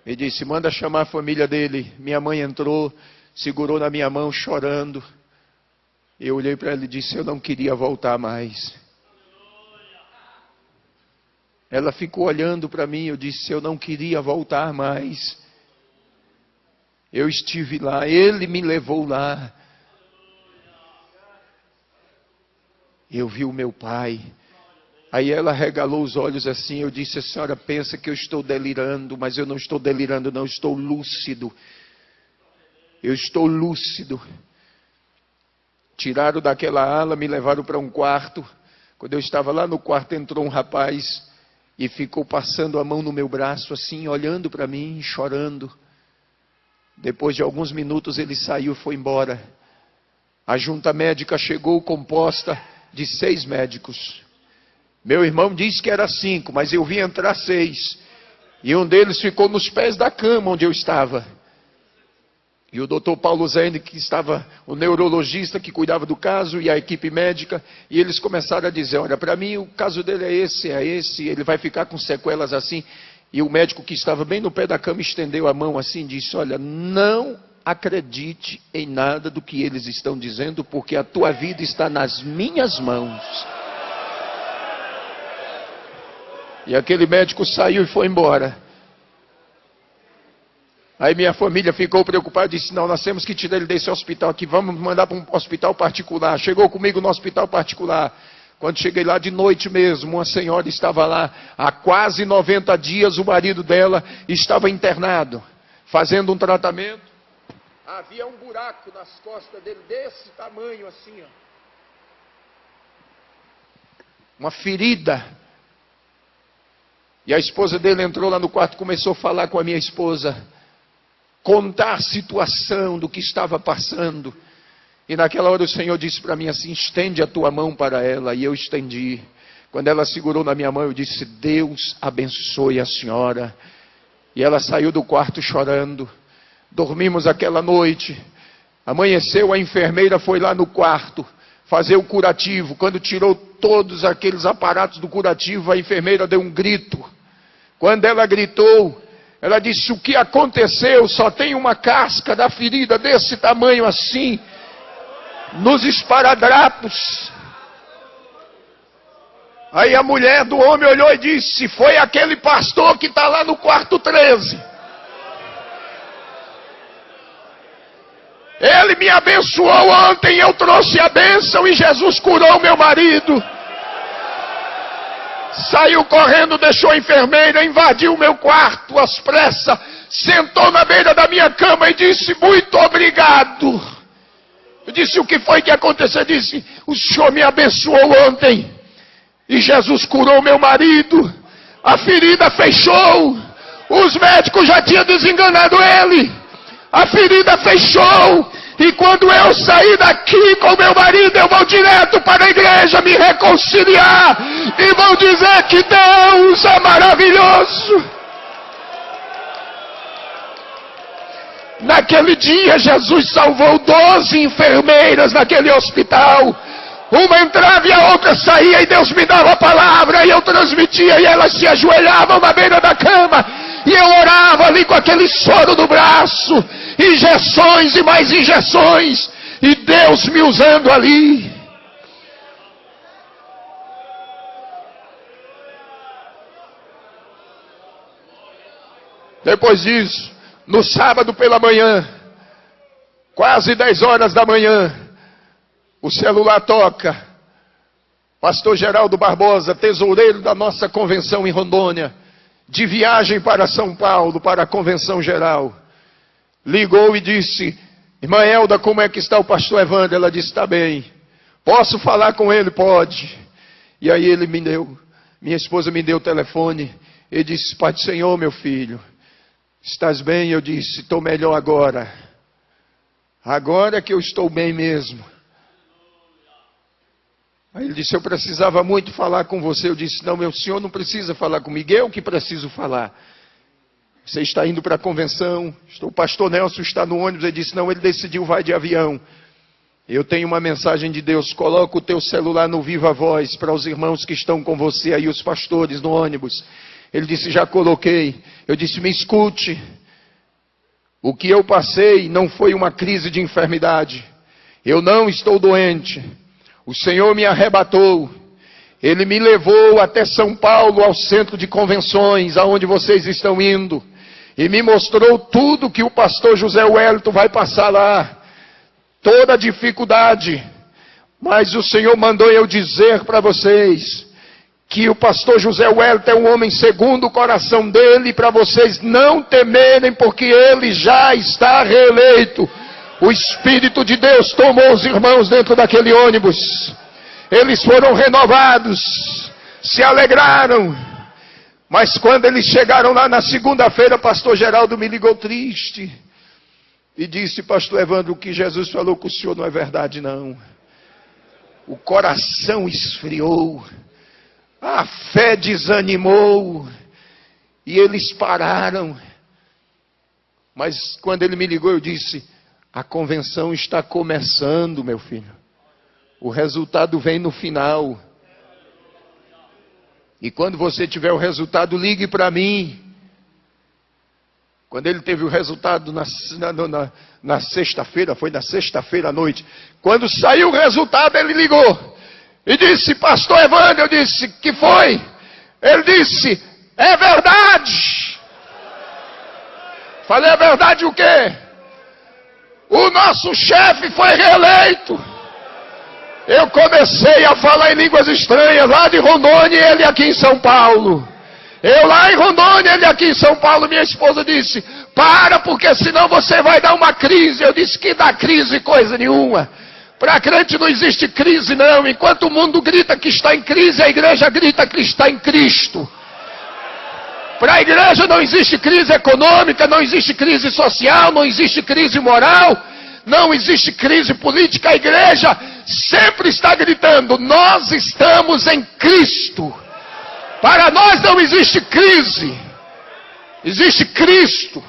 Ele disse, manda chamar a família dele. Minha mãe entrou, segurou na minha mão, chorando. Eu olhei para ela e disse, eu não queria voltar mais. Ela ficou olhando para mim, eu disse, eu não queria voltar mais. Eu estive lá, Ele me levou lá. Eu vi o meu pai. Aí ela regalou os olhos assim, eu disse, a senhora pensa que eu estou delirando, mas eu não estou delirando não, eu estou lúcido. Eu estou lúcido. Tiraram daquela ala, me levaram para um quarto. Quando eu estava lá no quarto, entrou um rapaz e ficou passando a mão no meu braço assim, olhando para mim, chorando. Depois de alguns minutos ele saiu e foi embora. A junta médica chegou composta de 6 médicos. Meu irmão disse que era 5, mas eu vi entrar 6. E um deles ficou nos pés da cama onde eu estava. E o doutor Paulo Zene, que estava, o neurologista que cuidava do caso, e a equipe médica, e eles começaram a dizer, olha, para mim o caso dele é esse, ele vai ficar com sequelas assim. E o médico que estava bem no pé da cama estendeu a mão assim e disse, olha, não acredite em nada do que eles estão dizendo, porque a tua vida está nas minhas mãos. E aquele médico saiu e foi embora. Aí minha família ficou preocupada e disse, não, nós temos que tirar ele desse hospital aqui, vamos mandar para um hospital particular. Chegou comigo no hospital particular. Quando cheguei lá de noite mesmo, uma senhora estava lá, há quase 90 dias o marido dela estava internado, fazendo um tratamento. Havia um buraco nas costas dele, desse tamanho assim, ó. Uma ferida. E a esposa dele entrou lá no quarto, começou a falar com a minha esposa, contar a situação do que estava passando. E naquela hora o Senhor disse para mim assim, estende a tua mão para ela. E eu estendi. Quando ela segurou na minha mão, eu disse, Deus abençoe a senhora. E ela saiu do quarto chorando. Dormimos aquela noite. Amanheceu, a enfermeira foi lá no quarto fazer o curativo. Quando tirou todos aqueles aparatos do curativo, a enfermeira deu um grito. Quando ela gritou, ela disse, o que aconteceu? Só tem uma casca da ferida desse tamanho assim, nos esparadrapos. Aí a mulher do homem olhou e disse, foi aquele pastor que está lá no quarto 13. Ele me abençoou ontem, eu trouxe a bênção e Jesus curou meu marido. Saiu correndo, deixou a enfermeira, invadiu o meu quarto às pressas, sentou na beira da minha cama e disse, muito obrigado. Eu disse, o que foi que aconteceu? Eu disse, o Senhor me abençoou ontem e Jesus curou meu marido. A ferida fechou. Os médicos já tinham desenganado ele. A ferida fechou. E quando eu sair daqui com meu marido, eu vou direto para a igreja me reconciliar. E vou dizer que Deus é maravilhoso. Naquele dia, Jesus salvou 12 enfermeiras naquele hospital. Uma entrava e a outra saía, e Deus me dava a palavra, e eu transmitia, e elas se ajoelhavam na beira da cama, e eu orava ali com aquele soro no braço, injeções e mais injeções, e Deus me usando ali. Depois disso, no sábado pela manhã, quase 10 horas da manhã, o celular toca. Pastor Geraldo Barbosa, tesoureiro da nossa convenção em Rondônia, de viagem para São Paulo, para a convenção geral, ligou e disse, irmã Elda, como é que está o pastor Evandro? Ela disse, está bem. Posso falar com ele? Pode. E aí ele me deu, minha esposa me deu o telefone, ele disse, Pai do Senhor, meu filho, estás bem? Eu disse, estou melhor agora. Agora que eu estou bem mesmo. Aí ele disse, eu precisava muito falar com você. Eu disse, não, meu senhor não precisa falar comigo, eu que preciso falar. Você está indo para a convenção, o pastor Nelson está no ônibus. Ele disse, não, ele decidiu, vai de avião. Eu tenho uma mensagem de Deus, coloca o teu celular no Viva Voz, para os irmãos que estão com você aí, os pastores no ônibus. Ele disse, já coloquei. Eu disse, me escute. O que eu passei não foi uma crise de enfermidade. Eu não estou doente. O Senhor me arrebatou. Ele me levou até São Paulo, ao centro de convenções, aonde vocês estão indo. E me mostrou tudo que o pastor José Wellington vai passar lá. Toda a dificuldade. Mas o Senhor mandou eu dizer para vocês que o pastor José Wellington é um homem segundo o coração dele, para vocês não temerem, porque ele já está reeleito. O Espírito de Deus tomou os irmãos dentro daquele ônibus. Eles foram renovados, se alegraram. Mas quando eles chegaram lá na segunda-feira, pastor Geraldo me ligou triste. E disse, pastor Evandro, o que Jesus falou com o senhor não é verdade não. O coração esfriou. A fé desanimou. E eles pararam. Mas quando ele me ligou, eu disse, a convenção está começando, meu filho. O resultado vem no final. E quando você tiver o resultado, ligue para mim. Quando ele teve o resultado na sexta-feira, foi na sexta-feira à noite. Quando saiu o resultado, ele ligou. E disse, pastor Evandro, eu disse, que foi? Ele disse: é verdade. Falei: é verdade o quê? O nosso chefe foi reeleito. Eu comecei a falar em línguas estranhas lá de Rondônia e ele aqui em São Paulo. Eu lá em Rondônia, ele aqui em São Paulo. Minha esposa disse: para, porque senão você vai dar uma crise. Eu disse: que dá crise coisa nenhuma. Para crente não existe crise não. Enquanto o mundo grita que está em crise, a igreja grita que está em Cristo. Para a igreja não existe crise econômica, não existe crise social, não existe crise moral, não existe crise política. A igreja sempre está gritando: nós estamos em Cristo. Para nós não existe crise, existe Cristo.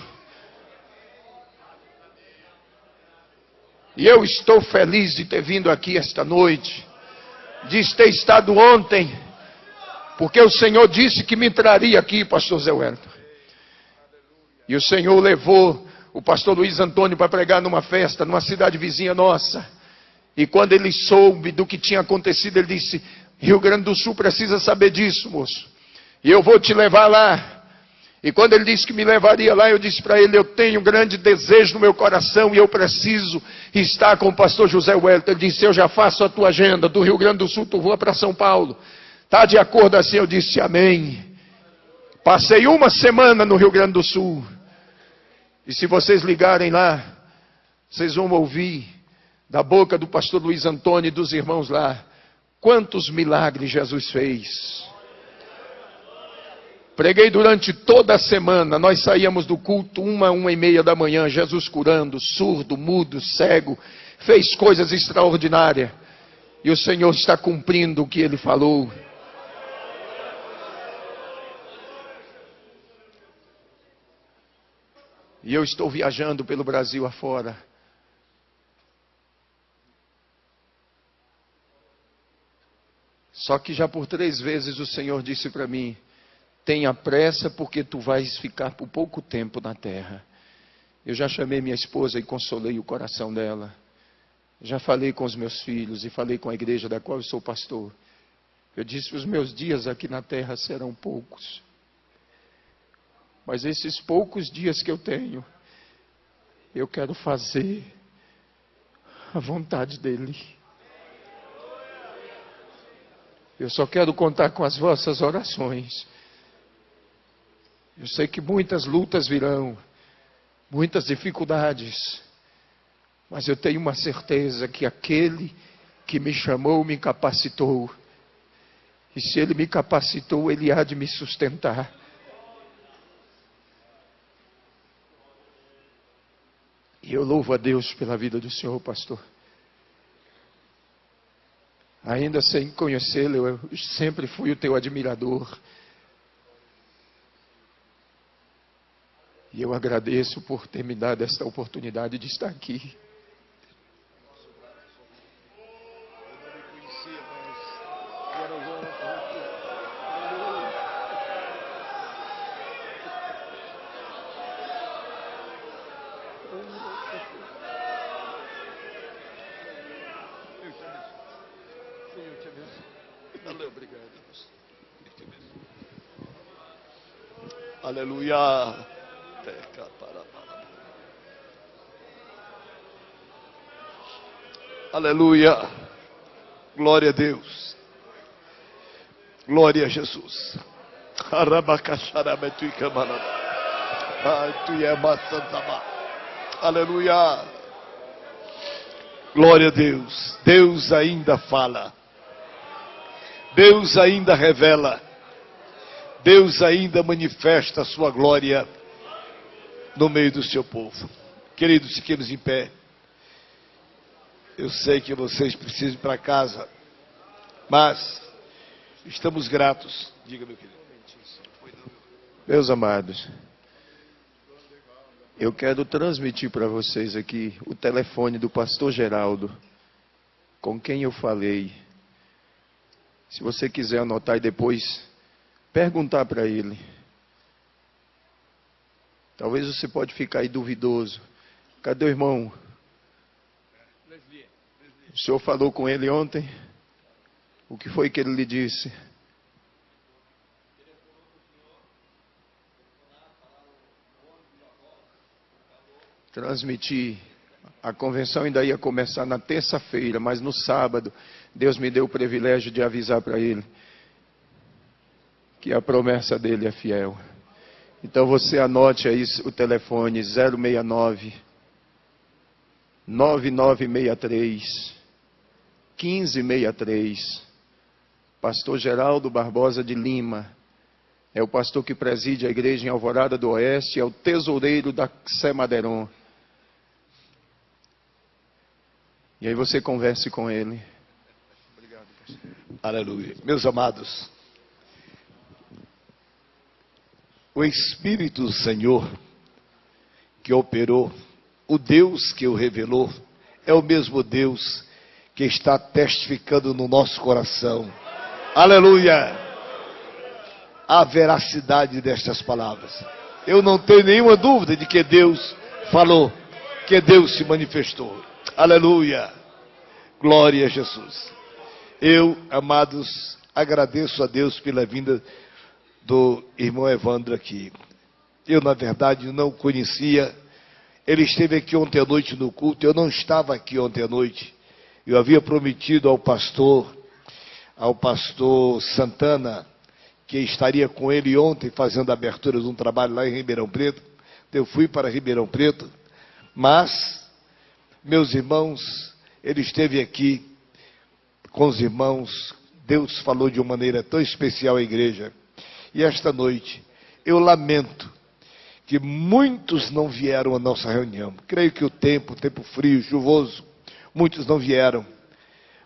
E eu estou feliz de ter vindo aqui esta noite, de ter estado ontem, porque o Senhor disse que me traria aqui, pastor Zé Wellington. E o Senhor levou o pastor Luiz Antônio para pregar numa festa, numa cidade vizinha nossa. E quando ele soube do que tinha acontecido, ele disse: Rio Grande do Sul precisa saber disso, moço. E eu vou te levar lá. E quando ele disse que me levaria lá, eu disse para ele: eu tenho um grande desejo no meu coração e eu preciso estar com o pastor José Wellington. Ele disse: eu já faço a tua agenda, do Rio Grande do Sul tu voa para São Paulo. Está de acordo assim? Eu disse: amém. Passei uma semana no Rio Grande do Sul. E se vocês ligarem lá, vocês vão ouvir da boca do pastor Luiz Antônio e dos irmãos lá quantos milagres Jesus fez. Preguei durante toda a semana. Nós saíamos do culto 1h30 da manhã, Jesus curando, surdo, mudo, cego, fez coisas extraordinárias. E o Senhor está cumprindo o que Ele falou. E eu estou viajando pelo Brasil afora. Só que já por 3 vezes o Senhor disse para mim: tenha pressa, porque tu vais ficar por pouco tempo na terra. Eu já chamei minha esposa e consolei o coração dela. Já falei com os meus filhos e falei com a igreja da qual eu sou pastor. Eu disse: os meus dias aqui na terra serão poucos. Mas esses poucos dias que eu tenho, eu quero fazer a vontade dEle. Eu só quero contar com as vossas orações. Eu sei que muitas lutas virão, muitas dificuldades, mas eu tenho uma certeza que aquele que me chamou me capacitou. E se Ele me capacitou, Ele há de me sustentar. E eu louvo a Deus pela vida do Senhor, pastor. Ainda sem conhecê-lo, eu sempre fui o teu admirador. E eu agradeço por ter me dado esta oportunidade de estar aqui. Aleluia. Aleluia. Glória a Deus. Glória a Jesus. Aleluia. Glória a Deus. Deus ainda fala. Deus ainda revela. Deus ainda manifesta a sua glória no meio do seu povo. Queridos, fiquemos em pé. Eu sei que vocês precisam ir para casa, mas estamos gratos. Diga, meu querido. Meus amados, eu quero transmitir para vocês aqui o telefone do pastor Geraldo, com quem eu falei. Se você quiser anotar e depois perguntar para ele. Talvez você pode ficar aí duvidoso. Cadê o irmão? O senhor falou com ele ontem? O que foi que ele lhe disse? transmitir. A convenção ainda ia começar na terça-feira, mas no sábado, Deus me deu o privilégio de avisar para ele que a promessa dele é fiel. Então você anote aí o telefone 069 9963 1563. Pastor Geraldo Barbosa de Lima. É o pastor que preside a igreja em Alvorada do Oeste, é o tesoureiro da Sé Madeiron. E aí você converse com ele. Obrigado, pastor. Aleluia. Meus amados, o Espírito do Senhor que operou, o Deus que o revelou, é o mesmo Deus que está testificando no nosso coração. Aleluia! A veracidade destas palavras. Eu não tenho nenhuma dúvida de que Deus falou, que Deus se manifestou. Aleluia! Glória a Jesus. Eu, amados, agradeço a Deus pela vinda do irmão Evandro aqui. Eu, na verdade, não o conhecia. Ele esteve aqui ontem à noite no culto. Eu não estava aqui ontem à noite. Eu havia prometido ao pastor Santana, que estaria com ele ontem fazendo a abertura de um trabalho lá em Ribeirão Preto. Eu fui para Ribeirão Preto, mas, meus irmãos, ele esteve aqui com os irmãos. Deus falou de uma maneira tão especial à igreja. E esta noite, eu lamento que muitos não vieram à nossa reunião. Creio que o tempo frio, chuvoso, muitos não vieram.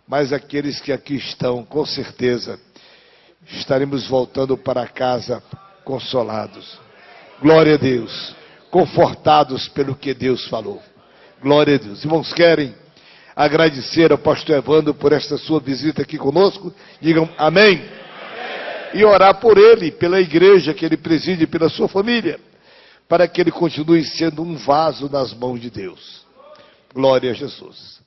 Mas aqueles que aqui estão, com certeza, estaremos voltando para casa consolados. Glória a Deus. Confortados pelo que Deus falou. Glória a Deus. Irmãos, querem agradecer ao pastor Evandro por esta sua visita aqui conosco? Digam amém. E orar por ele, pela igreja que ele preside, pela sua família, para que ele continue sendo um vaso nas mãos de Deus. Glória a Jesus.